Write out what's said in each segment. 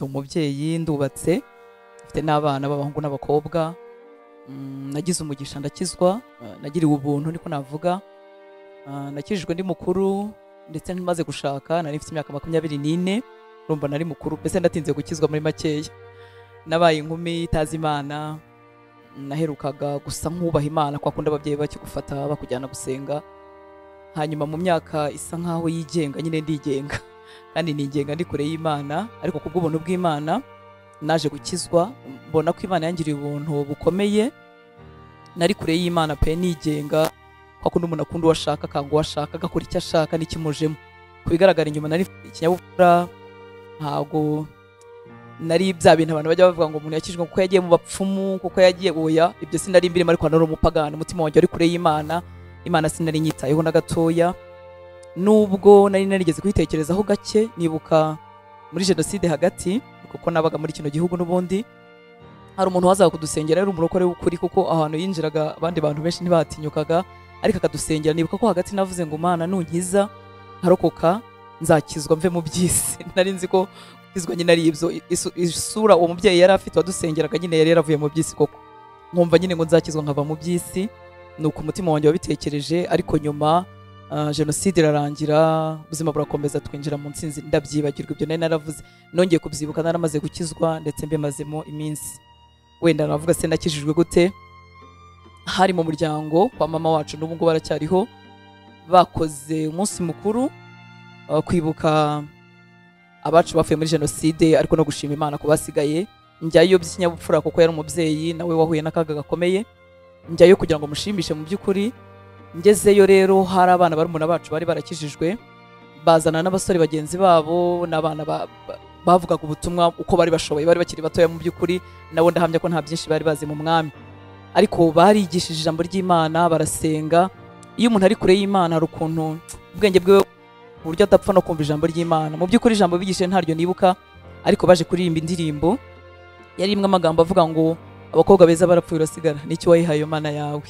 umubyeyi ndubatse mfite n'abana b'abahungu n'abakobwa. Nagize umugisha ndakizwa, nagiriwe ubuntu niko navuga. Nakijijwe ndi mukuru ndetse maze gushaka nari mfite imyaka 24 urumva nari mukuru mbese ndatinze gukizwa muri makeya. Nabaye inkumi itazi Imana, naherukaga gusa nkubaha Imana kwa kundi ababyeyi bakigufata bakujyana gusenga. Hanyuma mu myaka isa nkaho yigenga nyine ndigenga kandi nigenga ndi kure y'Imana, ariko kubw'ubuntu bw'Imana naje gukizwa, mbona ko Imana yangiriye ubuntu bukomeye. Nari kure y'Imana pe nigenga kwa kundi umuntu akunda washaka kango washaka gakora icyo ashaka n'ikimujemo. Kubigaragara inyuma nari ikinyabupfura, ntago nari bya bintu abantu bajya bavuga ngo umuntu yakijwe kuko yagiye mu bapfumu kuko yagiye oya, ibyo sinari mbirimo, ariko nari umupagani, umutima wanjye ari kure y'Imana. Imana sinari nyitayeho na gatoya, nubwo nari narigeze kwitekerezaho gake. Nibuka muri jenoside hagati kuko nabaga muri kino gihugu n'ubundi, hari umuntu wazaga kudusengera, ari umurokore w'ukuri kuko ahantu yinjiraga abandi bantu benshi ntibatinyukaga, ariko akadusengera. Nibuka ko hagati navuze ngo Mana nunkiza nkarokoka nzakizwa mve mu by'isi. Nari nzi ko kizwa nyine ari ibyo isura uwo mubyeyi yari afite wadusengeraga nyine yari yaravuye mu by'isi koko, nkumva nyine ngo nzakizwa nkava mu by'isi. Nuko umutima wanjye wabitekereje, ariko nyuma jenoside irarangira, ubuzima burakomeza, twinjira mu nsinzi, ndabyibagirwa ibyo nari naravuze. Nongeye kubyibuka naramaze gukizwa ndetse mbemazemo iminsi. Wenda navuga se nakijijwe gute? Hari mu muryango kwa mama wacu n'ubu ngo baracyariho, bakoze umunsi mukuru kwibuka abacu bafuye muri jenoside, ariko no gushima Imana ko basigaye. Njyayo by'ikinyabupfura kuko yari umubyeyi nawe wahuye n'akaga gakomeye, njyayo kugira ngo mushimishe. Mu by'ukuri ngezeyo rero hari abana barumuna bacu bari barakijijwe, bazana n'abasore bagenzi babo n'abana bavugaga ubutumwa uko bari bashoboye, bari bakiri batoya mu by'ukuri. Nabo ndahamya ko nta byinshi bari bazi mu mwami, ariko barigishije ijambo ry'Imana, barasenga. Iyo umuntu ari kure y'Imana hari ukuntu ubwenge bwe uburyo adapfa no kumva ijambo ry'Imana. Mu by'ukuri ijambo bigishije ntaryo nibuka, ariko baje kuririmba indirimbo yari imwe amagambo avuga ngo abakobwa beza barapfuye urasigara, n'icyo wayihaye Mana yawe.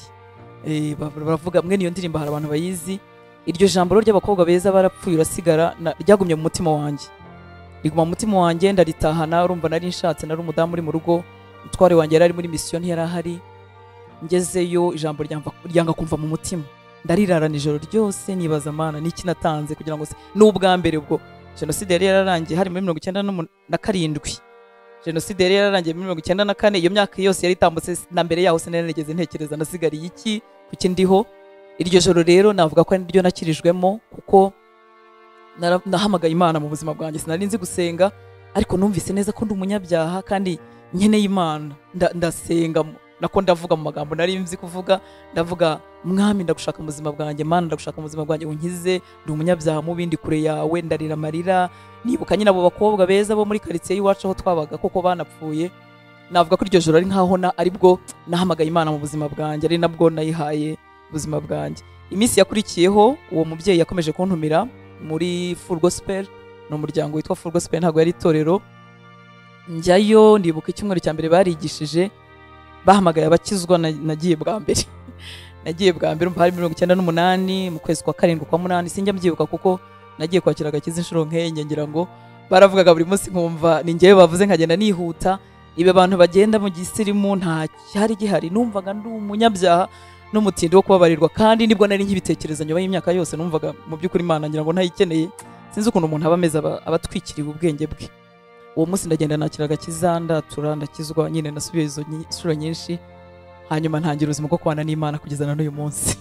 Baravuga mwe niyo ndirimbo hari abantu bayizi. Iryo jambo ry'abakobwa beza barapfuye urasigara ryagumye mu mutima wanjye, riguma mu mutima wanjye, ndaritahana. Urumva nari nshatse, nari umudamu uri mu rugo, umutware wanjye yari muri mission yari ahari. Ngezeyo ijambo ryanga kumva mu mutima, ndarirarana ijoro ryose nibaza Mana niki natanze kugira ngo n'ubwa mbere ubwo jenoside yari yararangiye hari muri 1997, jenoside yari yararangiye muri 1994. Iyo myaka yose yari itambutse, na mbere yaho sinarigeze ntekereza nasigariye iki kuki ndiho. Iryo joro rero navuga ko ari ryo nakirijwemo, kuko nahamagaye Imana mu buzima bwanjye. Sinari nzi gusenga, ariko numvise neza ko ndi umunyabyaha kandi nkeneye Imana. Ndasenga nako ndavuga mu magambo nari nzi kuvuga, ndavuga Mwami ndagushaka mu buzima bwanjye, Mana ndagushaka mu buzima bwanjye, unkize, ndi umunyabyaha mu bindi kure yawe. Ndarira amarira, nibuka nyine abo bakobwa beza bo muri quartier y'iwacu aho twabaga koko banapfuye. Navuga ko iryo joro ari nkaho aribwo nahamagaye Imana mu buzima bwanjye, ari nabwo nayihaye ubuzima bwanjye. Iminsi yakurikiyeho uwo mubyeyi yakomeje kuntumira muri Full Gospel, no muryango witwa Full Gospel, ntago yari itorero. Njyayo ndibuka icyumweru cya mbere barigishije, bahamagaye abakizwa. Nagiye bwa mbere nagiye bwa mbere hari 1998 mu kwezi kwa 7 kwa 8, sinjya mbyibuka kuko nagiye kwakira agakiza inshuro nkenye. Ngira ngo baravugaga buri munsi nkumva ni ngewe bavuze nkagenda nihuta. Ibe abantu bagenda mu gisirimu nta cyari gihari, numvaga ndi umunyabyaha n'umutindi wo kubabarirwa, kandi nibwo nari nkibitekereza nyuma y'imyaka yose. Numvaga mu by'ukuri Imana ngira ngo ntayikeneye. Sinzi ukuntu umuntu abameza abatwikiriye ubwenge bwe. Uwo munsi ndagenda nakira agakiza, ndatura, ndakizwa. Nyine nasubiye izo inshuro nyinshi, hanyuma ntangira ubuzima bwo kubana n'Imana kugeza na n'uyu munsi.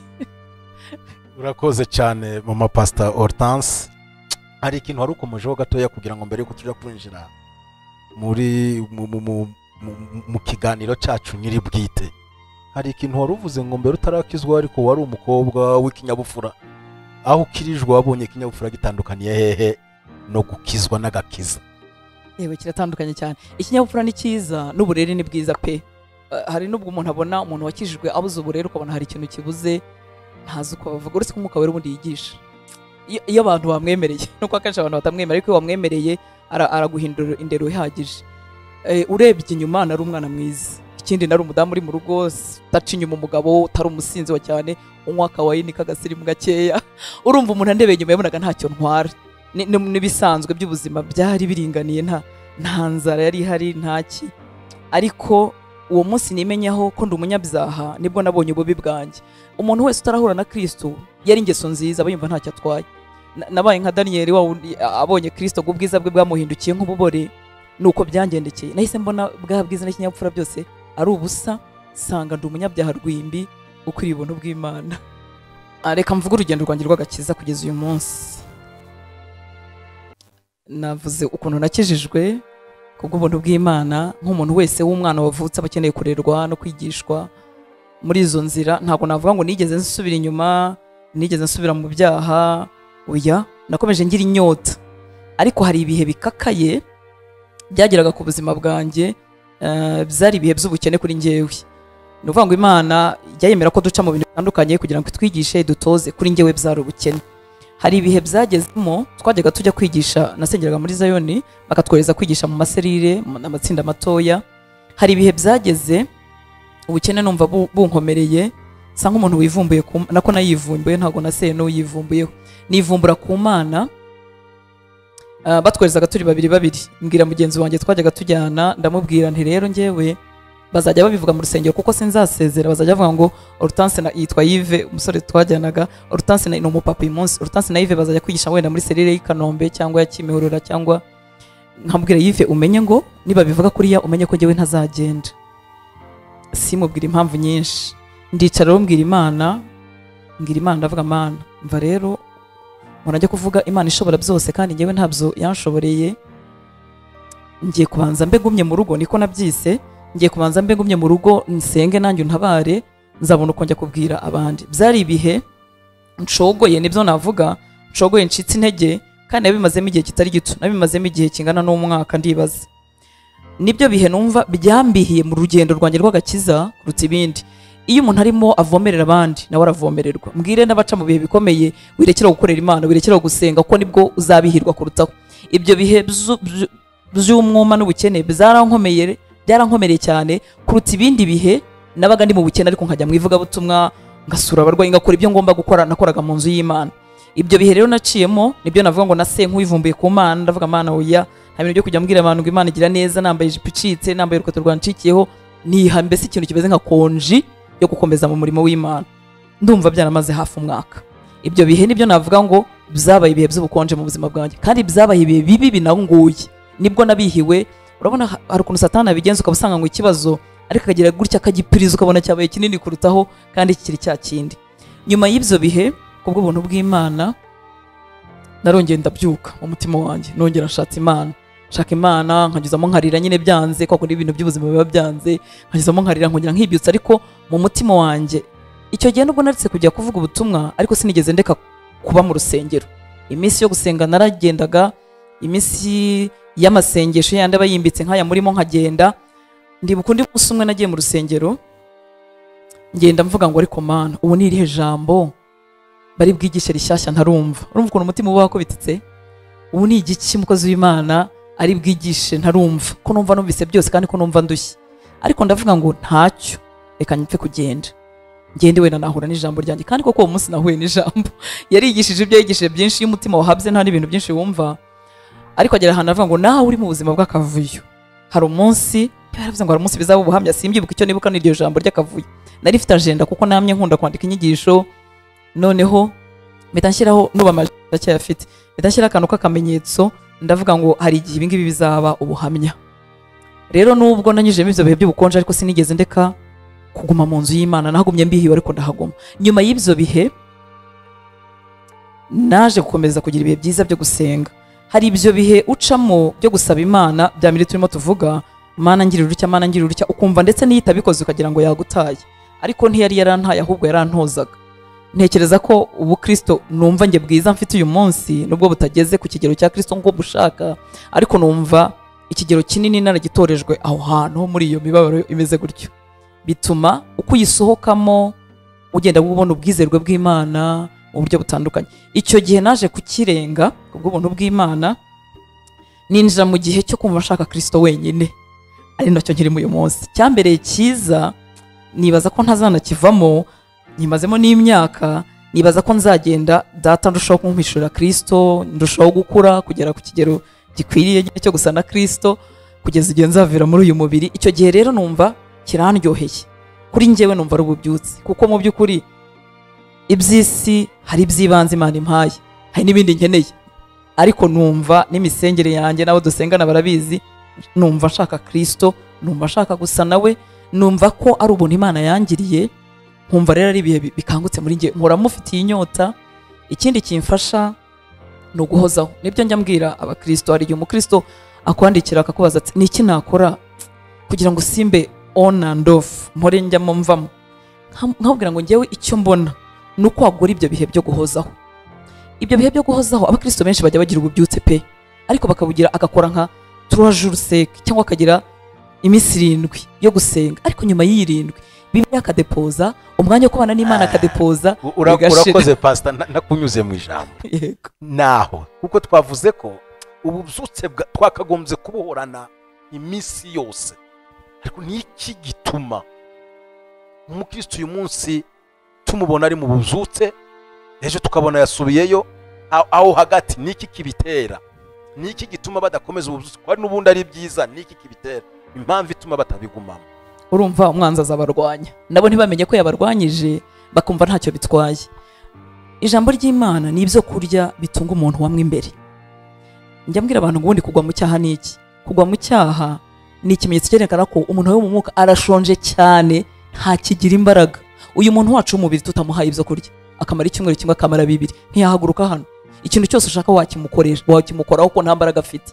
Urakoze cyane mama Pastor Hortense. Hari ikintu wari ukomejeho gatoya kugira ngo mbere yuko tujya kwinjira muri mu kiganiro cyacu nyiri bwite. Hari ikintu wari uvuze ngo mbere utarakizwa ariko wari umukobwa w'ikinyabupfura, aho ukirijwe wabonye ikinyabupfura gitandukaniye hehe no gukizwa n'agakiza? Yewe kiratandukanye cyane. Ikinyabupfura ni cyiza, n'uburere ni bwiza pe. Hari nubwo umuntu abona umuntu wakijijwe abuze uburere, ukabona hari ikintu kibuze, ntazi uko bavuga. Uretse ko umwuka wera ubundi yigisha. Iyo abantu bamwemereye, nuko akenshi abantu batamwemerera, ariko iyo wamwemereye araguhindura indero ihagije. Urebye inyuma nari umwana mwiza, ikindi nari umudamu uri mu rugo, taca inyuma umugabo, utari umusinzi wa cyane, unywa akawayini kagasirimu gakeya. Urumva umuntu andebeye inyuma yabonaga ntacyo ntwara, n'ibisanzwe by'ubuzima byari biringaniye, nta nzara yari ihari ntaki, ariko uwo munsi nimenyaho ko ndi umunyabyaha nibwo nabonye ububi bwanjye. Umuntu wese utarahura na Kristo yari ingeso nziza aba yumva ntacyo atwaye. Nabaye nka Daniyeli abonye Kristo ubwiza bwe bwamuhindukiye nk'ububore, nuko byangendekeye. Nahise mbona bwa bwiza n'ikinyabupfura byose ari ubusa, sanga ndi umunyabyaha rwimbi ukwiriye ubuntu bw'Imana. Reka mvuge urugendo rwanjye rw'agakiza kugeza uyu munsi. Navuze ukuntu nakijijwe kubw'ubuntu bw'Imana, nk'umuntu wese w'umwana wavutse aba akeneye kurerwa no kwigishwa muri izo nzira. Ntabwo navuga ngo nigeze nsubira inyuma, nigeze nsubira mu byaha, oya, nakomeje ngira inyota. Ariko hari ibihe bikakaye byageraga ku buzima bwanjye, byari ibihe by'ubukene kuri njyewe. Ni ukuvuga ngo Imana yayemera ko duca mu bintu bitandukanye kugira ngo itwigishe, dutoze. Kuri njyewe byari ubukene. Hari ibihe byagezemo twajyaga tujya kwigisha, nasengeraga muri Zayoni bakatwohereza kwigisha mu maserire, amatsinda matoya. Hari ibihe byageze ubukene numva bunkomereye, sa nk'umuntu wivumbuye, nako nayivumbuye, ntabwo naseye n'uyivumbuyeho. Nivumbura ku Mana. Batwoherezaga turi babiri, mbwira mugenzi wanjye twajyaga tujyana, ndamubwira nti rero njyewe bazajya babivuga mu rusengero kuko sinzasezera, bazajya bavuga ngo Hortense yitwa Yves, umusore twajyanaga. Hortense ni umupapa uyu munsi, Hortense na Yves bazajya kwigisha wenda muri serire y'Ikanombe cyangwa ya Kimihurura, cyangwa nkambwira Yves umenye ngo niba bivuga kuriya umenye ko njyewe ntazagenda. Simubwira impamvu nyinshi, ndicara rero mbwira Imana, ndavuga Mana, mva rero murajya kuvuga Imana ishobora byose kandi njyewe ntabyo yanshoboreye. Ngiye kubanza mbe gumye mu rugo, niko nabyise. Ngiye kubanza mbe gumye mu rugo nsenge nanjye untabare, nzabona uko njya kubwira abandi. Byari ibihe nshogoye, nibyo navuga, nshogoye ncitse intege, kandi nabimazemo igihe kitari gito, nabimazemo igihe kingana n'umwaka ndibaza. Nibyo bihe numva byambihiye mu rugendo rwanjye rw'agakiza kuruta ibindi. Iyo umuntu arimo avomerera abandi nawe aravomererwa. Mbwire n'abaca mu bihe bikomeye, wirekera gukorera Imana, wirekera gusenga, kuko nibwo uzabihirwa kurutaho. Ibyo bihe by'umwuma n'ubukene byarankomereye cyane kuruta ibindi bihe. Nabaga ndi mu bukene ariko nkajya mu ivugabutumwa, ngasura abarwayi, ngakora ibyo ngomba gukora, nakoraga mu nzu y'Imana. Ibyo bihe rero naciyemo nibyo navuga ngo nase nk'uwivumbuye ku Mana, ndavuga Mana oya, nta bintu byo kujya mbwira abantu ngo Imana igira neza nambaye ijipo icitse, nambaye urukoto rwancikiyeho, niha mbese ikintu kimeze nka konji yo gukomeza mu murimo w'Imana. Ndumva byaramaze hafi umwaka. Ibyo bihe nibyo navuga ngo byabaye ibihe by'ubukonje mu buzima bwanjye, kandi byabaye ibihe bibi binanguye. Nibwo nabihiwe. Urabona hari ukuntu Satani abigenza, ukabusanga ngo ikibazo ariko akagira gutya akagipiriza, ukabona cyabaye kinini kurutaho kandi kikiri cya kindi. Nyuma y'ibyo bihe kubw'ubuntu bw'Imana narongeye ndabyuka mu mutima wanjye, nongera nshaka Imana, nkagezamo nkarira nyine byanze, kuko ibintu by'ubuzima biba byanze, nkagezamo nkarira nkongera nkibyutsa. Ariko mu mutima wanjye icyo gihe nubwo naritse kujya kuvuga ubutumwa, ariko sinigeze ndeka kuba mu rusengero. Iminsi yo gusenga naragendaga, iminsi y'amasengesho yandi aba yimbitse nk'aya murimo nkagenda. Ndibuka undi munsi umwe nagiye mu rusengero, ngenda mvuga ngo ariko Mana, ubu ni irihe jambo bari bwigishe rishyashya ntarumva. Urumva ukuntu umutima uba wakubititse? Ubu ni igiki umukozi w'Imana ari bwigishe ntarumva, ko numva numvise byose kandi ko numva ndushye. Ariko ndavuga ngo ntacyo, reka nyipfe kugenda, ngende wenda nahura n'ijambo ryanjye. Kandi koko uwo munsi nahuye n'ijambo. Yarigishije ibyo yigishije byinshi, iyo umutima wahabye nta n'ibintu byinshi wumva. Ariko agera ahantu avuga ngo nawe uri mu buzima bw'akavuyo, hari umunsi, yaravuze ngo hari umunsi bizaba ubuhamya. Simbyibuka icyo nibuka n'iryo jambo ry'akavuyo. Nari mfite agenda kuko namye nkunda kwandika inyigisho, noneho mpita nshyiraho n'ubu amajenda cyayafite, mpita nshyiraho akantu k'akamenyetso, ndavuga ngo hari igihe ibi ngibi bizaba ubuhamya. Rero nubwo nanyujemo ibyo bihe by'ubukonje, ariko sinigeze ndeka kuguma mu nzu y'Imana, nahagumye mbihiwe ariko ndahaguma. Nyuma y'ibyo bihe naje gukomeza kugira ibihe byiza byo gusenga. Hari ibyo bihe ucamo byo gusaba Imana, bya mbere turimo tuvuga, Mana ngirira urutya, Mana ngirira urutya, ukumva ndetse niyitabikoze ukagira ngo yagutaye. Ariko ntiyari yarantaye, ahubwo yarantozaga. Ntekereza ko ubu Kristo numva nge bwiza mfite uyu munsi nubwo butageze ku kigero cya Kristo ngo bushaka, ariko numva ikigero kinini naragitorejwe aho hantu muri iyo mibabaro imeze gutyo. Bituma uko uyisohokamo ugenda ubona ubwizerwe bw'Imana mu buryo butandukanye. Icyo gihe naje kukirenga ubw'ubuntu bw'Imana, ninjira mu gihe cyo kumva nshaka Kristo wenyine, ari nacyo nkiri uyu munsi. Cyambereye cyiza, nibaza ko ntazanakivamo, nyimazemo n'imyaka, nibaza ko nzagenda data ndushaho kumwishura Kristo, ndushaho gukura kugera ku kigero gikwiriye cyo gusa na Kristo kugeza igihe nzavira muri uyu mubiri. Icyo gihe rero numva kirandyoheye kuri njyewe, numva ari ububyutse, kuko mu by'ukuri iby'isi hari iby'ibanze Imana impaye, hari n'ibindi nkeneye, ariko numva n'imisengere yanjye n'abo dusengana barabizi, numva nshaka Kristo, numva nshaka gusa nawe, numva ko ari ubuntu Imana yangiriye, nkumva rero ari ibihe bikangutse muri njye, nkora mufitiye inyota. Ikindi kimfasha ni uguhozaho. Nibyo njya mbwira abakristo, hari igihe umukristo akwandikira akakubaza ati ni iki nakora kugira ngo simbe on and off, mpore njyamo mvamo. Nkabwira ngo njyewe icyo mbona ni uko wagura ibyo bihe byo guhozaho. Ibyo bihe byo guhozaho abakristo benshi bajya bagira ububyutse pe, ariko bakabugira agakora nka 3 jours sec, cyangwa akagira iminsi 7 yo gusenga, ariko nyuma y'irindwi Bibiliya akadepoza, umwanya wo kubana n'Imana akadepoza. Urakoze pastor, nakunyuze mu ijambo. Yego. Naho kuko twavuze ko ububyutse twakagombye kubuhorana iminsi yose, ariko niki gituma umukristo uyu munsi tumubona ari mu bubyutse, ejo tukabona yasubiyeyo aho hagati? Niki kibitera? Niki gituma badakomeza ububyutse? Kwari n'ubundi ari byiza, niki kibitera? Impamvu ituma batabigumamo? Urumva umwanzi azabarwanya, nabo ntibamenye ko yabarwanyije, bakumva ntacyo bitwaye. Ijambo ry'Imana ni ibyo kurya bitunga umuntu wamwe imbere. Njya mbwira abantu ngo ubundi kugwa mu cyaha ni iki? Kugwa mu cyaha ni ikimenyetso cyerekana ko umuntu wo mu mwuka arashonje cyane, nta kigira imbaraga. Uyu muntu wacu w'umubiri tutamuhaye ibyo kurya, akamara icyumweru kimwe, akamara 2, ntiyahaguruka hano. Ikintu cyose ushaka wakimukoresha, wakimukoraho ko nta mbaraga afite.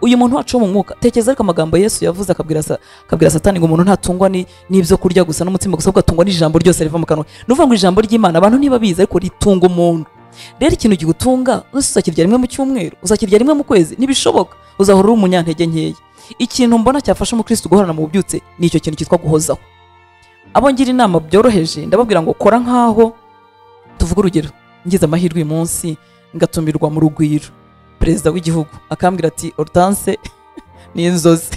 Uyu muntu wacu wo mu mwuka, tekereza ariko amagambo Yesu yavuze, akabwira Satani ngo umuntu ntatungwa n'ibyo kurya gusa n'umutima gusa, ahubwo atungwa n'ijambo ryose riva mu kanwa. Nuvuga ngo ijambo ry'Imana abantu ntibabizi, ariko ritunga umuntu. Rero ikintu gigutunga uzakirya rimwe mu cyumweru, uzakirya rimwe mu kwezi, nibishoboka uzahora uri umunyantege nkeya. Ikintu mbona cyafasha umukristo guhorana mu bubyutse ni icyo kintu cyitwa guhozaho. Abo ngira inama byoroheje, ndababwira ngo kora nkaho tuvuga urugero, ngize amahirwe uyu munsi ngatumirwa mu rugwiro perezida w'igihugu, akambwira ati Hortense ni inzozi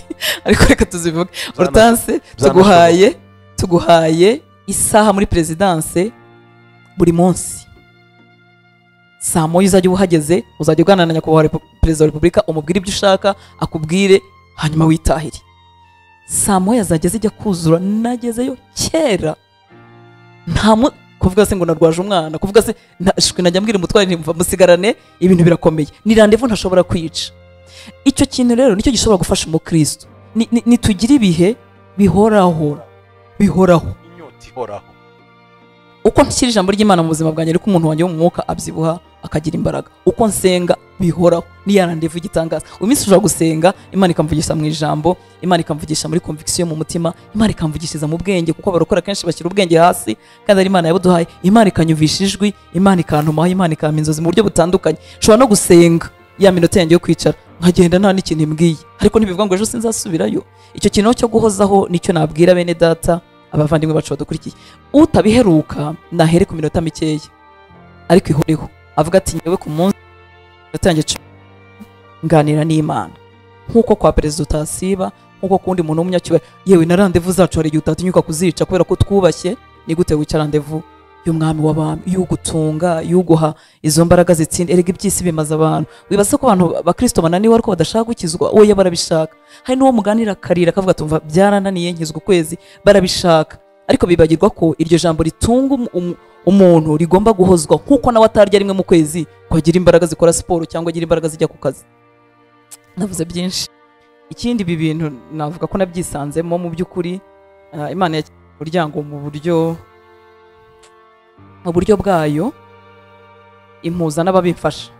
ariko reka tuzivuge, Hortense tuguhaye isaha muri presidence buri munsi, saa moya uzajya uhageze, uzajya uganira na nyakubahwa perezida wa repubulika, umubwire ibyo ushaka akubwire, hanyuma witahire. Saa moya zajya zijya kuzura, nagezeyo kera, nta kuvuga se ngo narwaje umwana, kuvuga se najya mbwira umutware ntimva musigarane, ibintu birakomeye, ni randevu ntashobora kwica. Icyo kintu rero nicyo gishobora gufasha umukristo, nitugira ibihe bihoraho, inyota ihoraho. Uko nshyira ijambo ry'Imana mu buzima bwanjye, ariko umuntu wanjye wo mu mwuka abyibuha akagira imbaraga. Uko nsenga bihoraho, ni ya randevu igitangaza. Umunsi ushobora gusenga, Imana ikamvugisha mu ijambo, Imana ikamvugisha muri conviction mu mutima, Imana ikamvugishiriza mu bwenge, kuko abarokora kenshi bashyira ubwenge hasi, kandi ari Imana yabuduhaye. Imana ikanyuvisha ijwi, Imana ikantumaho, Imana ikampa inzozi mu buryo butandukanye. Nshobora no gusenga ya minota yanjye yo kwicara, nkagenda nta n'ikintu imbwiye, ariko ntibivuga ngo ejo sinzasubirayo. Icyo kintu cyo guhozaho nicyo nabwira bene data, abavandimwe bacu badukurikiye. Utabiheruka nahere ku minota mikeya, ariko ihoreho, avuga ati nyewe ku munsi natangiye nganira n'Imana, nkuko kwa perezida utasiba, nkuko kundi muntu w'umunyacyubahiro. Yewe na randevu zacu hari igihe utatinyuka kuzica kubera ko twubashye. Ni gute wica randevu y'umwami w'abami, y'ugutunga, y'uguha izo mbaraga zitsinda? Erega iby'isi bimaze abantu. Wibaza ko abantu bakristo bananiwe ariko badashaka gukizwa? Oya, barabishaka. Hari n'uwo muganira karira akavuga tumva byarananiye nkizwa ukwezi, barabishaka, ariko bibagirwa ko iryo jambo ritunga umuntu rigomba guhozwa, nkuko nawe atarya rimwe mu kwezi kwagira imbaraga zikora siporo cyangwa agira imbaraga zijya ku kazi. Navuze byinshi. Ikindi ibi bintu navuga ko nabyisanzemo mu by'ukuri, Imana ya umuryango mu buryo bwayo impuza n'ababimfasha.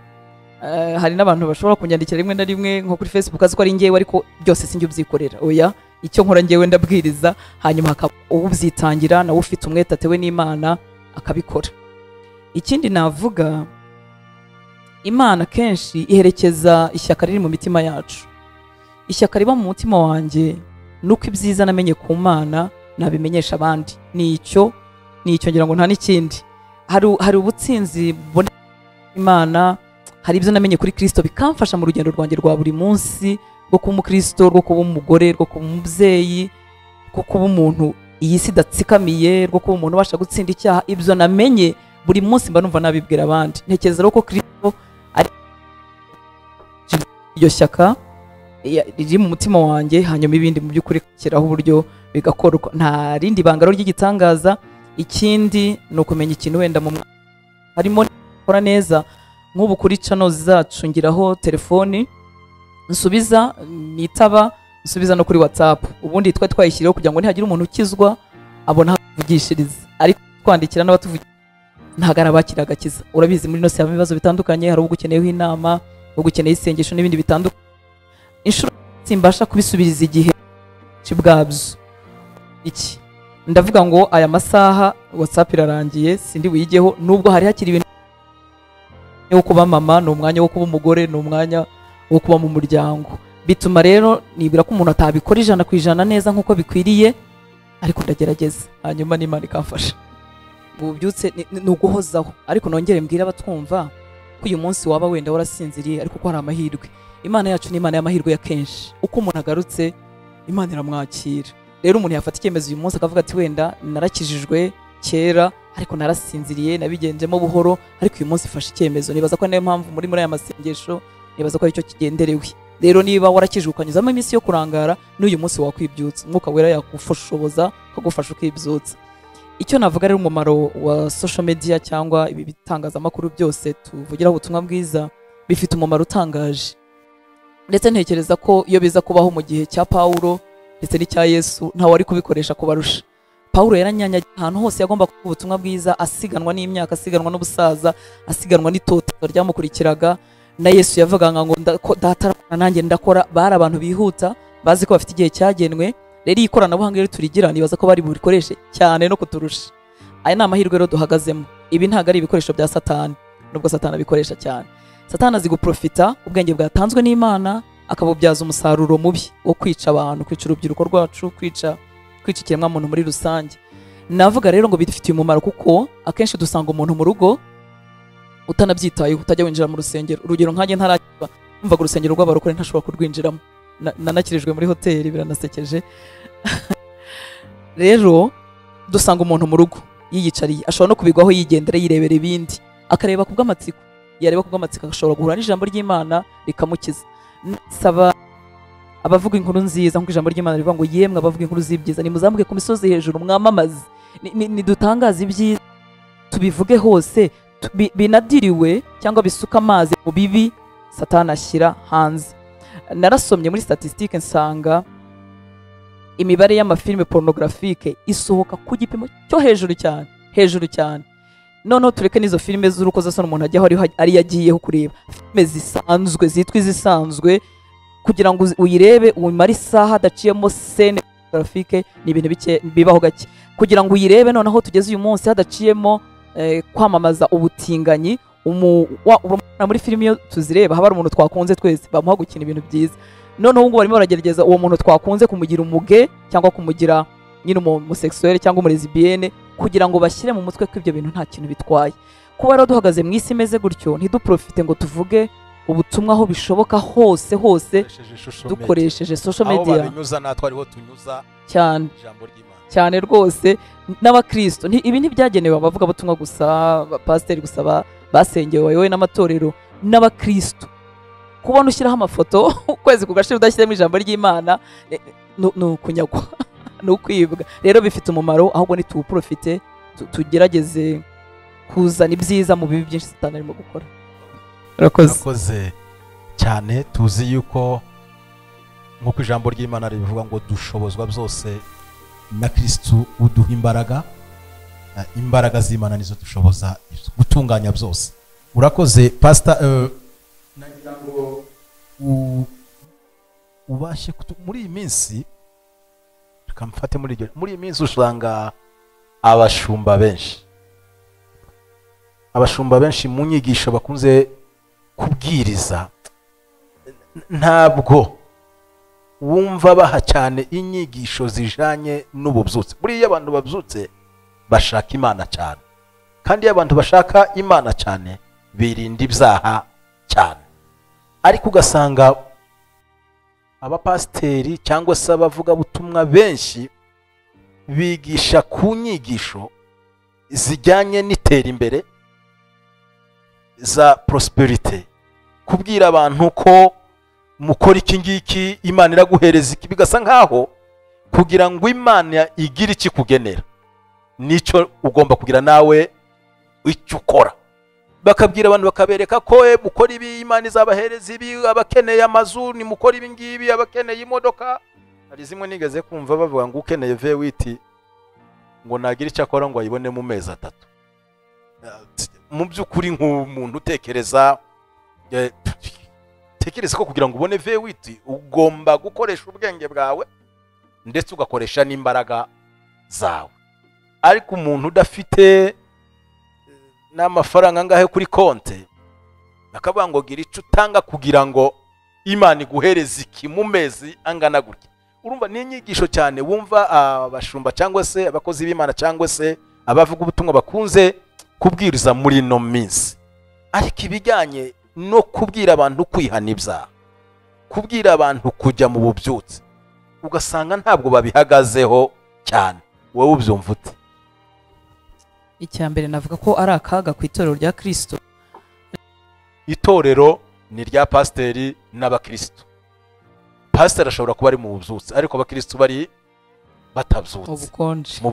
Hari n'abantu bashobora kunyandikira rimwe na rimwe nko kuri Facebook azi ko ari ngewe, ariko byose sinjye ubyikorera. Oya, icyo nkora ngewe ndabwiriza, hanyuma ubyitangira nawe ufite umwete atewe n'Imana akabikora. Ikindi navuga, Imana kenshi iherekeza ishyaka riri mu mitima yacu. Ishyaka riba mu mutima wanjye nuko ibyiza namenye ku Mana nabimenyesha abandi. Nicyo ngira ngo nta n'ikindi. Hari ubutsinzi bone Imana, hari ibyo namenye kuri Kristo bikamfasha mu rugendo rwanjye rwa buri munsi rwo kuba umukristo, rwo kuba umugore, rwo kuba umubyeyi, rwo kuba umuntu iyi si datsikamiye, rwo kuba umuntu ubasha gutsinda icyaha. Ibyo namenye buri munsi mba numva nabibwira abandi. Ntekereza ko Kristo ari iryo shyaka riri mu mutima wanjye, hanyuma ibindi mu by'ukuri kiraho uburyo bigakorwa. Nta rindi banga ry'igitangaza. Ikindi ni ukumenya ikintu wenda mu harimo gukora neza, nk'ubu kuri channels zacu ngiraho telefoni nsubiza, nitaba, nsubiza no kuri WhatsApp. Ubundi twayishyiriyeho kugira ngo ntihagira umuntu ukizwa abona havugishiriza, ariko twandikira n'abatuvugira ntago arabakira agakiza. Urabizi muri nose habamo ibibazo bitandukanye, hari ugukeneyeho inama, ugukeneye isengesho n'ibindi bitandukanye. Inshuro simbasha kubisubiriza igihe cibwabyo. Iki ndavuga ngo aya masaha WhatsApp irarangiye, sindi wigeho, nubwo hari hakiri ibintu wo kuba mama, no umwanya wo kuba umugore, no umwanya wo kuba mu muryango. Bituma rero nibira ko umuntu atabikora 100% neza nkuko bikwiriye, ariko ndagerageza, hanyuma n'Imana ikamfasha. Ubyutse ni uguhozaho. Ariko nongere mbwira abatwumva ko uyu munsi waba wenda warasinziriye, ariko ko hari amahirwe. Imana yacu ni Imana y'amahirwe ya kenshi. Uko umuntu agarutse Imana iramwakira. Rero umuntu yafata icyemezo uyu munsi akavuga ati wenda narakijijwe kera, ariko narasinziriye, nabigenjemo buhoro, ariko uyu munsi fasha icyemezo. Nibaza ko niyo mpamvu muri aya masengesho, nibaza ko aricyo kigenderewe. Rero niba warakijijwe ukanyuzamo iminsi yo kurangara, n'uyu munsi wakwibyutsa, Mwuka Wera yakufashoboza kugufasha ukibyutsa. Icyo navuga rero umumaro wa social media cyangwa ibi bitangazamakuru byose tuvugira ubutumwa bwiza, bifite umumaro utangaje. Ndetse ntekereza ko iyo biza kubaho mu gihe cya Paulo ndetse n'icya Yesu, nta wari kubikoresha kubarusha. Paulo yaranyanyagiye ahantu hose yagomba kuvuga ubutumwa bwiza, asiganwa n'imyaka, asiganwa n'ubusaza, asiganwa n'itotero ryamukurikiraga. Na Yesu yavugaga ngo datarakora nanjye ndakora. Bari abantu bihuta, bazi ko bafite igihe cyagenwe. Rero ikoranabuhanga rero turigira, nibaza ko bari burikoreshe cyane no kuturusha. Aya ni amahirwe rero duhagazemo. Ibi ntago ari ibikoresho bya Satani, nubwo Satani abikoresha cyane. Satani azi guprofita ubwenge bwatanzwe n'Imana, akabubyaza umusaruro mubi wo kwica abantu, kwica urubyiruko rwacu, kwica ikiremwa muntu muri rusange. Navuga rero ngo bidufitiye umumaro, kuko akenshi dusanga umuntu mu rugo utanabyitayeho, utajya winjira mu rusengero. Urugero nkanjye ntarakizwa, mvaga urusengero rw'abarokore ntashobora kurwinjiramo. Nanakirijwe muri hoteli, biranasekeje. Rero dusanga umuntu mu rugo yiyicariye, ashobora no kubigwaho yigendera yirebera ibindi, akareba kubw'amatsiko. Yareba kubw'amatsiko agashobora guhura n'ijambo ry'Imana rikamukiza. Saba abavuga inkuru nziza, nk'uko ijambo ry'Imana rivuga ngo yemwe abavuga inkuru z'ibyiza nimuzamuke ku misozi hejuru mwamamaze. Nidutangaze ibyiza, tubivuge hose, binadiriwe cyangwa bisuka amazi mu bibi Satani ashyira hanze. Narasomye muri statistique nsanga imibare y'amafilme pornographique isohoka ku gipimo cyo hejuru cyane. Noneho tureke n'izo filime z'urukozasoni umuntu ajyaho ari yagiyeho kureba. Filime zisanzwe, zitwa izisanzwe, kugira ngo uyirebe umara isaha hadaciyemo scene pornographique, ni ibintu bike bibaho gake. Kugira ngo uyirebe noneho tugeze uyu munsi hadaciyemo kwamamaza ubutinganyi. Muri filime iyo tuzireba haba hari umuntu twakunze twese, bamuha gukina ibintu byiza. Noneho ngo barimo baragerageza uwo muntu twakunze kumugira umuge, cyangwa kumugira nyine umusexuel cyangwa umulesbienne, kugira ngo bashyire mu mutwe ko ibyo bintu nta kintu bitwaye. Kuba rero duhagaze mu isi imeze gutyo, ntiduprofite ngo tuvuge ubutumwa aho bishoboka hose dukoresheje social media. Aho babinyuza natwe ariho tunyuza cyane ijambo ry'Imana cyane rwose. N'abakristo ibi ntibyagenewe abavuga butumwa gusa, pasiteri gusa basengewe wowe n'amatorero. N'abakristo kubona ushyiraho amafoto ukwezi kugashira udashyiremo ijambo ry'Imana, ni ukunyagwa, ni ukwibwa. Rero bifite umumaro, ahubwo nituwuprofite, tugerageze kuzana ibyiza mu bibi byinshi Satani arimo gukora. Urakoze cyane. Tuzi yuko nk'uko ijambo ry'Imana ribivuga ngo dushobozwa byose na Kristo uduha imbaraga. Imbaraga z'Imana nizo dushoboza gutunganya byose. Urakoze Pastor. Nagira ngo ubashe muri iyi minsi, tukamfate muri iyi minsi usanga abashumba benshi mu nyigisho bakunze kubwiriza, ntabwo wumva baha cyane inyigisho zijanye n'ububyutse. Buriya abantu babyutse bashaka Imana cyane, kandi iyo abantu bashaka Imana cyane birinda ibyaha cyane. Ariko ugasanga abapasiteri cyangwa se abavuga butumwa benshi bigisha ku nyigisho zijyanye n'iterambere za prosperity, kubwira abantu ko mukora iki ngiki, imana iraguhereza iki, bigasa nkaho kugira ngo imana igire iki kugenera nicyo ugomba kugira nawe icyo ukora. Bakabwira abantu bakabereka ko mukora ibi, imana izabahereza ibi, abakeneye amazu ni mukora ibi ngibi, abakeneye imodoka. Hari zimwe nigeze kumva bavuga ngo ukeneye V8 ngo nagira icyo akora ngo ayibone mu mezi 3. Mu by'ukuri nk'umuntu utekereza ko kugira ngo ubone V8 ugomba gukoresha ubwenge bwawe ndetse ugakoresha n'imbaraga zawe. Ariko umuntu udafite n'amafaranga angahe kuri konte akavuga ngo gira icyo utanga kugira ngo imana iguhereze iki mu mezi angana gutya. Urumva ni inyigisho cyane wumva abashumba cyangwa se abakozi b'Imana cyangwa se abavuga ubutumwa bakunze kubwiriza muri no minsi. Ariko ibijyanye no kubwira abantu kwihana ibyaha, kubwira abantu kujya mu bubyutse, ugasanga ntabwo babihagazeho cyane. Wowe ubyumva ute? Icyambere navuga ko ari akaga ku itorero rya Kristo. Itorero ni rya pasiteri n'abakristo. Pasiteri ashobora kuba ari mu bubyutse ariko abakristo bari batabyutse mu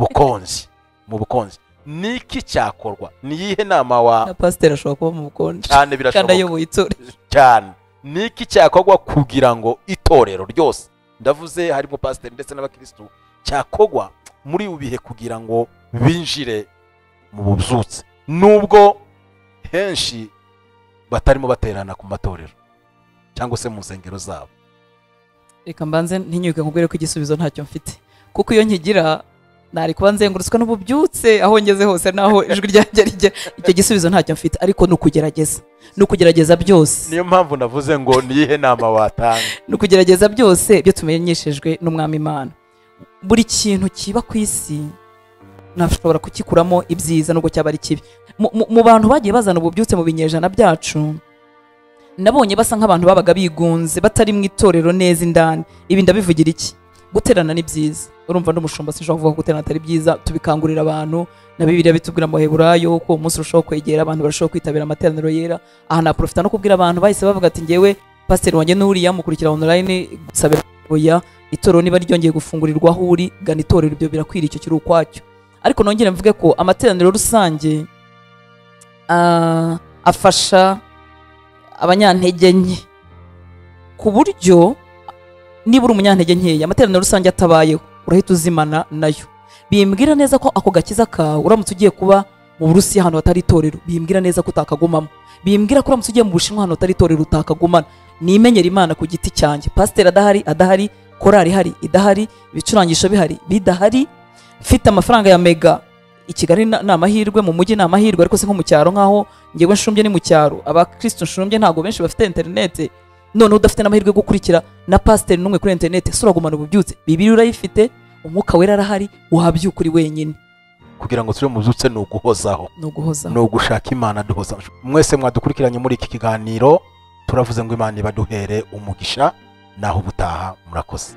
bukonje. Niki cyakorwa? Ni yihe nama na pasiteri ashobora kuba mu bukonje cyane birashoboka kandi ayoboye itorero cyane. Niki cyakorwa kugira ngo itorero ryose, ndavuze harimo pasiteri ndetse n'abakristo, cyakorwa muri ubihe kugira ngo binjire mu bubyutse nubwo henshi batarimo baterana ku matorero cyangwa se mu nsengero zabo? Reka mbanze ntinyuke nkubwire ko igisubizo ntacyo mfite, kuko iyo nkigira nari kuba nzengurutswe n'ububyutse aho ngeze hose naho ijwi ryanjye rijya. Icyo gisubizo ntacyo mfite, ariko ni ukugerageza byose. Niyo mpamvu navuze ngo niyihe nama watanga. Ni ukugerageza byose byo tumenyeshejwe n'Umwami Imana. Buri kintu kiba ku isi nashobora kukikuramo ibyiza nubwo cyaba ari kibi. Mu bantu bagiye bazana ububyutse mu binyejana byacu, nabonye basa nk'abantu babaga bigunze batari mu itorero neza indani. Ibi ndabivugira iki? Guterana ni byiza. Urumva n'umushumba sinshobora kuvuga ko guterana atari byiza. Tubikangurira abantu, na Bibiliya bitubwira mu Baheburayo ko umunsi urushaho kwegera abantu barushaho kwitabira amateraniro yera. Aha na profita no kubwira abantu bahise bavuga ati ngewe pastor wanjye n'uriya mukurikira online gusabira oya, itorero niba ryongeye gufungurirwa aho uri gana itorero, ibyo birakwira, icyo kiri ukwacyo. Ariko nongere mvuge ko amateraniro rusange afasha abanyantege nke ku buryo niba uri umunyantege nkeya amateraniro rusange atabayeho urahita uzimana nayo. Bimbwira neza ko ako gakiza kawe uramutse ugiye kuba mu Burusiya ahantu hatari itorero, bimbwira neza ko utakagumamo. Bimbwira ko uramutse ugiye mu Bushinwa ahantu hatari itorero utakagumana. Nimenyera Imana ku giti cyanjye, pasiteri adahari, korari ihari idahari, ibicurangisho bihari bidahari, mfite amafaranga ya mega. I Kigali ni amahirwe, mu mujyi ni amahirwe, ariko se nko mu cyaro nkaho ngewe nshumbye ni mu cyaro, abakristo nshumbye ntabwo benshi bafite internet. None udafite n'amahirwe gukurikira na pasiteri n'umwe kuri internet, suragumana ububyutse. Bibiliya urayifite, umwuka wera arahari, wabyukuri wenyine. Kugira ngo turi mu bubyutse ni uguhozaho, ni ugushaka Imana duhoza. Mwese mwadukurikiranye muri iki kiganiro, turavuze ngo Imana ibaduhere umugisha, naho ubutaha. Murakoze.